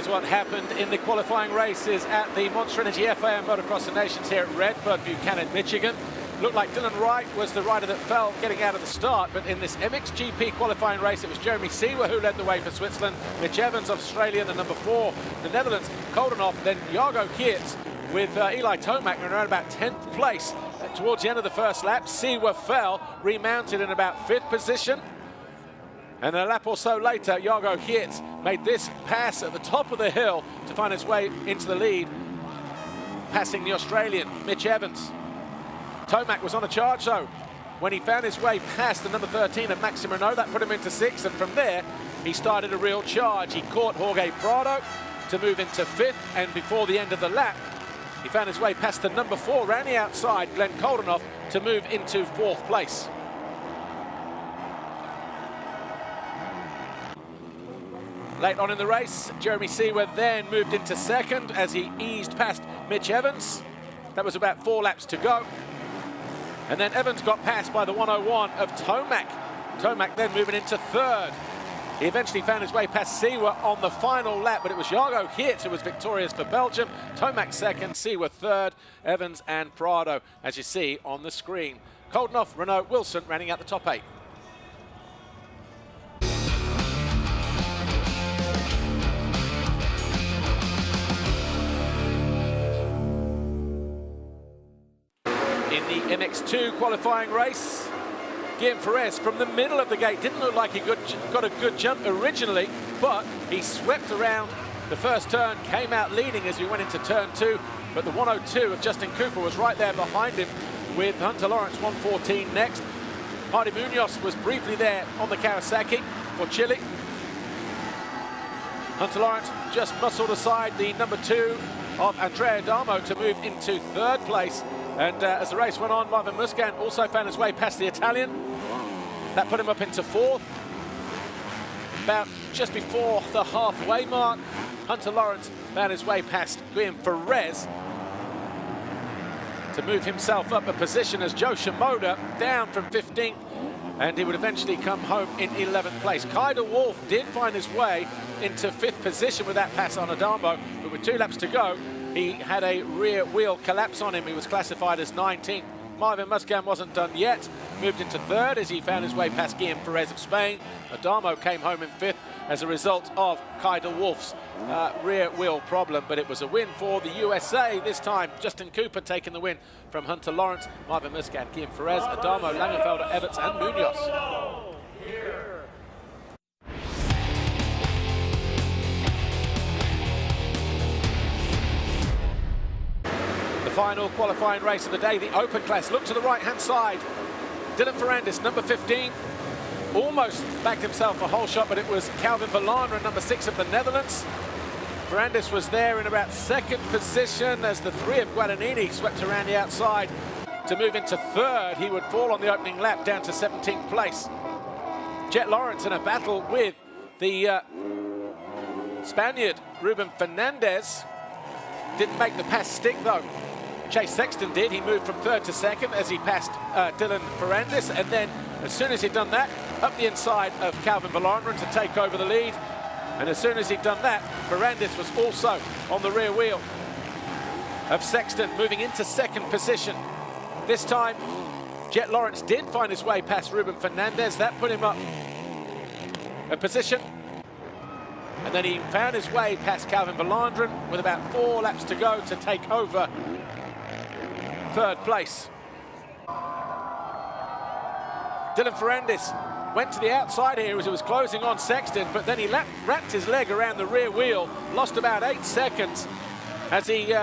Here's what happened in the qualifying races at the Monster Energy FAM Motocross of Nations here at RedBud, Buchanan, Michigan. Looked like Dylan Wright was the rider that fell getting out of the start, but in this MXGP qualifying race, it was Jeremy Seewer who led the way for Switzerland, Mitch Evans of Australia, the number 4, the Netherlands, Koldenhoff, then Jago Geerts with Eli Tomac around about 10th place. Towards the end of the first lap, Seewer fell, remounted in about 5th position. And a lap or so later, Jago Geerts made this pass at the top of the hill to find his way into the lead, passing the Australian, Mitch Evans. Tomac was on a charge, though, when he found his way past the number 13 of Maxime Renault. That put him into 6th, and from there, he started a real charge. He caught Jorge Prado to move into 5th, and before the end of the lap, he found his way past the number 4, round the outside, Glenn Koldenhoff, to move into 4th place. Late on in the race, Jeremy Seewer then moved into 2nd as he eased past Mitch Evans. That was about 4 laps to go. And then Evans got passed by the 101 of Tomac. Tomac then moving into 3rd. He eventually found his way past Seewer on the final lap, but it was Jago Geerts who was victorious for Belgium. Tomac 2nd, Seewer 3rd, Evans and Prado, as you see on the screen. Koldenhoff, Renault, Wilson running out the top 8. In the MX2 qualifying race, Guillaume Ferrez from the middle of the gate didn't look like he got a good jump originally, but he swept around the first turn, came out leading as we went into turn 2, but the 102 of Justin Cooper was right there behind him with Hunter Lawrence 114 next. Hardy Munoz was briefly there on the Kawasaki for Chile. Hunter Lawrence just muscled aside the number 2 of Andrea Adamo to move into 3rd place. And as the race went on, Marvin Musquin also found his way past the Italian. That put him up into 4th. About just before the halfway mark, Hunter Lawrence found his way past Guillaume Ferrez to move himself up a position as Joe Shimoda down from 15th, and he would eventually come home in 11th place. Kai de Wolf did find his way into 5th position with that pass on Adamo, but with 2 laps to go, he had a rear wheel collapse on him. He was classified as 19th. Marvin Musquin wasn't done yet. Moved into 3rd as he found his way past Guillaume Ferrez of Spain. Adamo came home in 5th as a result of Kai de Wolf's rear wheel problem. But it was a win for the USA this time. Justin Cooper taking the win from Hunter Lawrence, Marvin Musquin, Guillaume Ferrez, Adamo, Langenfelder, Everts and Munoz. Final qualifying race of the day, the open class. Look to the right-hand side. Dylan Ferrandis, number 15, almost backed himself a whole shot, but it was Calvin Verlander, number 6 of the Netherlands. Ferrandis was there in about 2nd position as the 3 of Guadagnini swept around the outside to move into 3rd. He would fall on the opening lap down to 17th place. Jet Lawrence in a battle with the Spaniard, Ruben Fernandez. Didn't make the pass stick, though. Chase Sexton did. He moved from 3rd to 2nd as he passed Dylan Ferrandis, and then as soon as he'd done that, up the inside of Calvin Verlander to take over the lead. And as soon as he'd done that, Ferrandis was also on the rear wheel of Sexton, moving into 2nd position. This time, Jet Lawrence did find his way past Ruben Fernandez. That put him up a position. And then he found his way past Calvin Verlander with about 4 laps to go to take over 3rd place. Dylan Ferrandis went to the outside here as he was closing on Sexton, but then he wrapped his leg around the rear wheel, lost about 8 seconds as he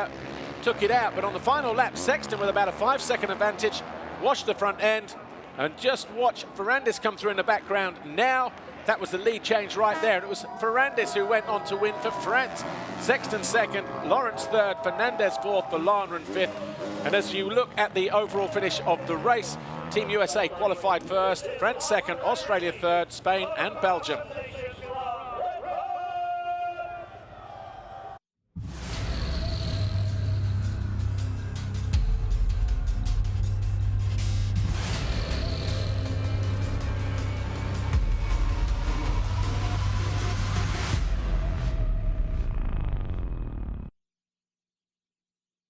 took it out. But on the final lap, Sexton with about a 5-second advantage washed the front end, and just watch Ferrandis come through in the background now. That was the lead change right there, and it was Ferrandis who went on to win for France. Sexton 2nd, Lawrence 3rd, Fernandez 4th, Verlander 5th. And as you look at the overall finish of the race, Team USA qualified 1st, France 2nd, Australia 3rd, Spain and Belgium